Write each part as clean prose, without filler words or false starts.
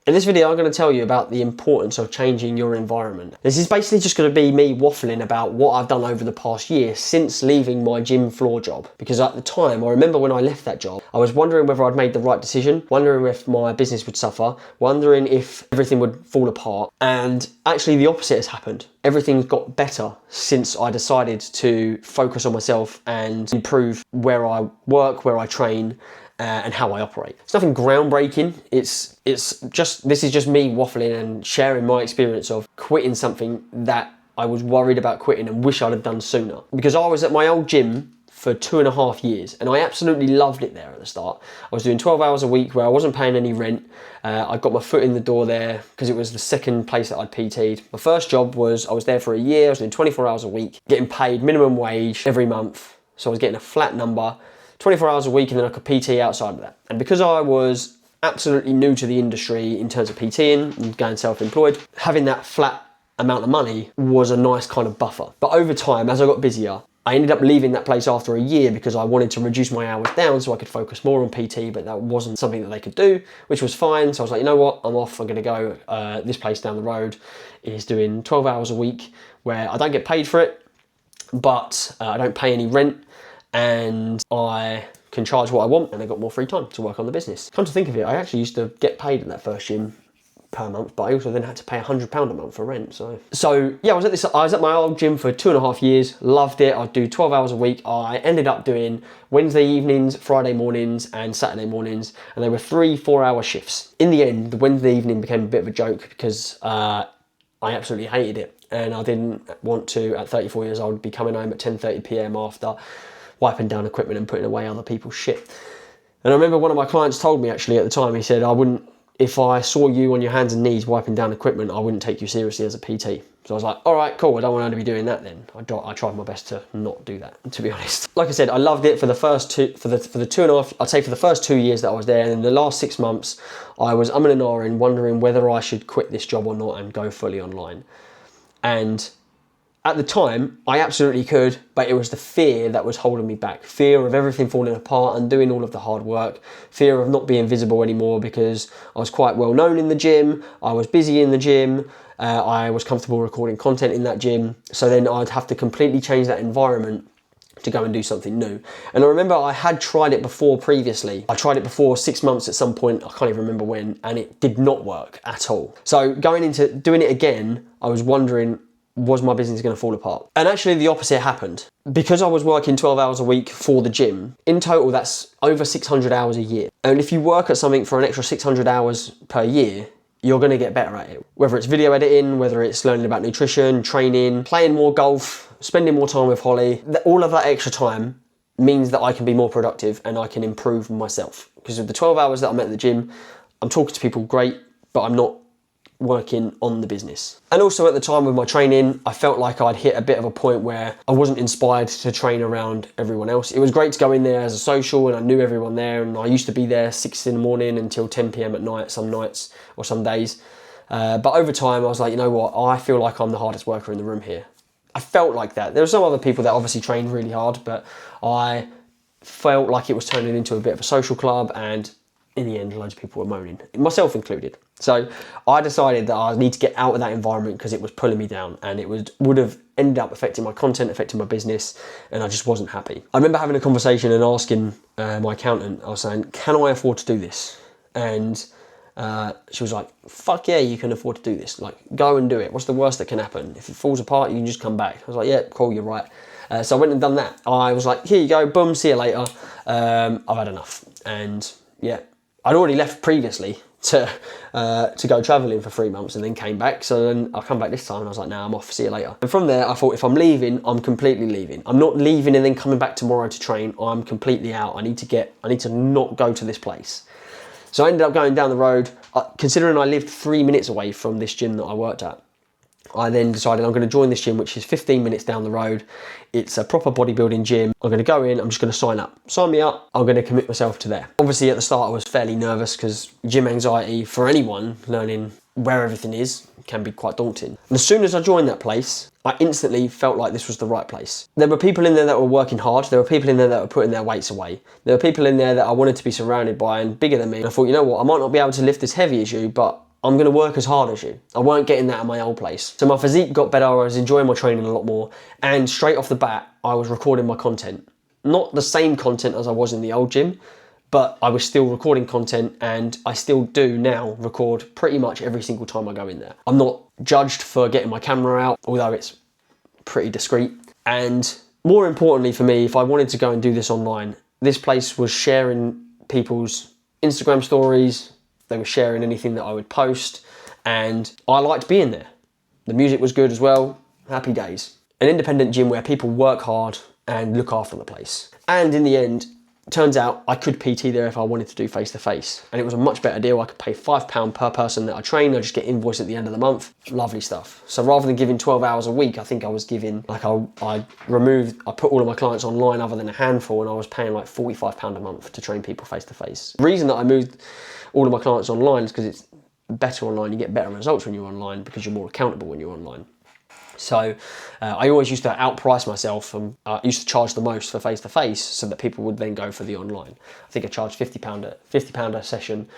In this video, I'm going to tell you about the importance of changing your environment. This is basically just going to be me waffling about what I've done over the past year since leaving my gym floor job. Because at the time, I remember when I left that job, I was wondering whether I'd made the right decision, wondering if my business would suffer, wondering if everything would fall apart. And actually the opposite has happened. Everything's got better since I decided to focus on myself and improve where I work, where I train, and how I operate. It's nothing groundbreaking. This is just me waffling and sharing my experience of quitting something that I was worried about quitting and wish I'd have done sooner. Because I was at my old gym for 2.5 years and I absolutely loved it there at the start. I was doing 12 hours a week where I wasn't paying any rent. I got my foot in the door there because it was the second place that I'd PT'd. My first job was, I was there for a year, I was doing 24 hours a week, getting paid minimum wage every month. So I was getting a flat number, 24 hours a week, and then I could PT outside of that. And because I was absolutely new to the industry in terms of PTing and going self-employed, having that flat amount of money was a nice kind of buffer. But over time, as I got busier, I ended up leaving that place after a year because I wanted to reduce my hours down so I could focus more on PT, but that wasn't something that they could do, which was fine. So I was like, you know what, I'm off, I'm gonna go. This place down the road is doing 12 hours a week where I don't get paid for it, but I don't pay any rent, and I can charge what I want, and I got more free time to work on the business. Come to think of it, I actually used to get paid at that first gym per month, but I also then had to pay £100 a month for rent. So yeah, I was at my old gym for 2.5 years, loved it. I'd do 12 hours a week. I ended up doing Wednesday evenings, Friday mornings, and Saturday mornings, and they were 3 4-hour shifts. In the end, the Wednesday evening became a bit of a joke because I absolutely hated it, and I didn't want to, at 34 years old, be coming home at 10:30 p.m. after wiping down equipment and putting away other people's shit. And I remember one of my clients told me actually at the time, he said, if I saw you on your hands and knees wiping down equipment, I wouldn't take you seriously as a PT. So I was like, all right, cool, I don't want to be doing that then. I tried my best to not do that, to be honest. Like I said, I loved it for the first for the 2.5, I'd say for the first 2 years that I was there, and in the last 6 months, I was umming and ahhing, wondering whether I should quit this job or not and go fully online. And at the time, I absolutely could, but it was the fear that was holding me back. Fear of everything falling apart and doing all of the hard work. Fear of not being visible anymore because I was quite well known in the gym. I was busy in the gym. I was comfortable recording content in that gym. So then I'd have to completely change that environment to go and do something new. And I remember I had tried it before previously. I tried it before 6 months at some point, I can't even remember when, and it did not work at all. So going into doing it again, I was wondering, was my business going to fall apart? And actually the opposite happened. Because I was working 12 hours a week for the gym, in total that's over 600 hours a year. And if you work at something for an extra 600 hours per year, you're going to get better at it. Whether it's video editing, whether it's learning about nutrition, training, playing more golf, spending more time with Holly, all of that extra time means that I can be more productive and I can improve myself. Because with the 12 hours that I'm at the gym, I'm talking to people great, but I'm not working on the business. And also at the time with my training, I felt like I'd hit a bit of a point where I wasn't inspired to train around everyone else. It was great to go in there as a social and I knew everyone there, and I used to be there 6 in the morning until 10 p.m. at night, some nights or some days. But over time I was like, you know what, I feel like I'm the hardest worker in the room here. I felt like that. There were some other people that obviously trained really hard, but I felt like it was turning into a bit of a social club, and in the end, loads of people were moaning, myself included. So I decided that I need to get out of that environment because it was pulling me down, and it would have ended up affecting my content, affecting my business, and I just wasn't happy. I remember having a conversation and asking my accountant, I was saying, can I afford to do this? And she was like, fuck yeah, you can afford to do this. Like, go and do it. What's the worst that can happen? If it falls apart, you can just come back. I was like, yeah, cool, you're right. So I went and done that. I was like, here you go, boom, see you later. I've had enough. And yeah, I'd already left previously to go travelling for 3 months and then came back. So then I'll come back this time and I was like, nah, I'm off, see you later. And from there, I thought if I'm leaving, I'm completely leaving. I'm not leaving and then coming back tomorrow to train. I'm completely out. I need to not go to this place. So I ended up going down the road. Considering I lived 3 minutes away from this gym that I worked at, I then decided I'm going to join this gym, which is 15 minutes down the road. It's a proper bodybuilding gym. I'm going to go in, I'm just going to sign up. Sign me up, I'm going to commit myself to there. Obviously at the start I was fairly nervous because gym anxiety for anyone learning where everything is can be quite daunting. And as soon as I joined that place, I instantly felt like this was the right place. There were people in there that were working hard. There were people in there that were putting their weights away. There were people in there that I wanted to be surrounded by and bigger than me. And I thought, you know what, I might not be able to lift as heavy as you, but I'm going to work as hard as you. I weren't getting that at my old place. So my physique got better, I was enjoying my training a lot more, and straight off the bat, I was recording my content. Not the same content as I was in the old gym, but I was still recording content, and I still do now record pretty much every single time I go in there. I'm not judged for getting my camera out, although it's pretty discreet. And more importantly for me, if I wanted to go and do this online, this place was sharing people's Instagram stories, they were sharing anything that I would post, and I liked being there. The music was good as well, happy days. An independent gym where people work hard and look after the place. And in the end, turns out I could PT there if I wanted to do face-to-face, and it was a much better deal. I could pay £5 per person that I train. I just get invoiced at the end of the month. Lovely stuff. So rather than giving 12 hours a week, I think I was giving, like I put all of my clients online other than a handful, and I was paying like £45 a month to train people face-to-face. The reason that I moved all of my clients online is because it's better online. You get better results when you're online because you're more accountable when you're online. So I always used to outprice myself, and I used to charge the most for face-to-face so that people would then go for the online. I think I charged £50 a session,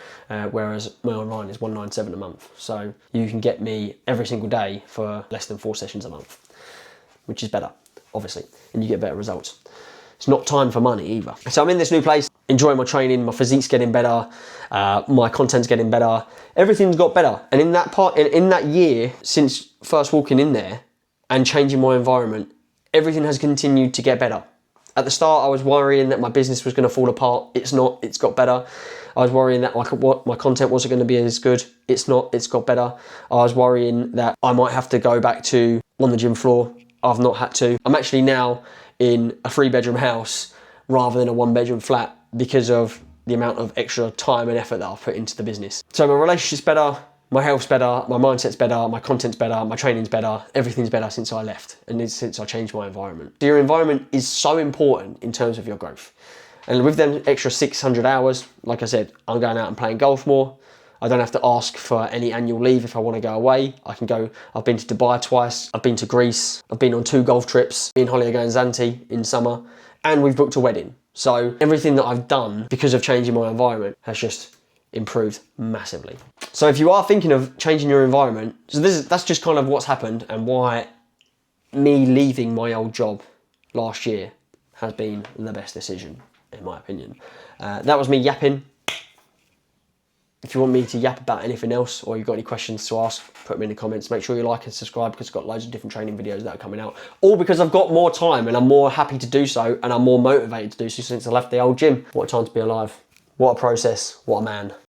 whereas my online is $197 a month. So you can get me every single day for less than 4 sessions a month, which is better, obviously, and you get better results. It's not time for money either. So I'm in this new place, enjoying my training, my physique's getting better, my content's getting better, everything's got better. And in that year, since first walking in there and changing my environment, everything has continued to get better. At the start, I was worrying that my business was going to fall apart. It's not, it's got better. I was worrying that my content wasn't going to be as good. It's not, it's got better. I was worrying that I might have to go back to on the gym floor. I've not had to. I'm actually now in a 3-bedroom house rather than a 1-bedroom flat because of the amount of extra time and effort that I've put into the business. So my relationship's better, my health's better, my mindset's better, my content's better, my training's better, everything's better since I left and since I changed my environment. So your environment is so important in terms of your growth. And with them extra 600 hours, like I said, I'm going out and playing golf more. I don't have to ask for any annual leave if I want to go away. I can go. I've been to Dubai twice. I've been to Greece. I've been on 2 golf trips. Me and Holly are going Zante in summer. And we've booked a wedding. So everything that I've done because of changing my environment has just improved massively. So if you are thinking of changing your environment, so that's just kind of what's happened and why me leaving my old job last year has been the best decision, in my opinion. That was me yapping. If you want me to yap about anything else or you've got any questions to ask, put them in the comments. Make sure you like and subscribe because I've got loads of different training videos that are coming out. All because I've got more time and I'm more happy to do so and I'm more motivated to do so since I left the old gym. What a time to be alive. What a process. What a man.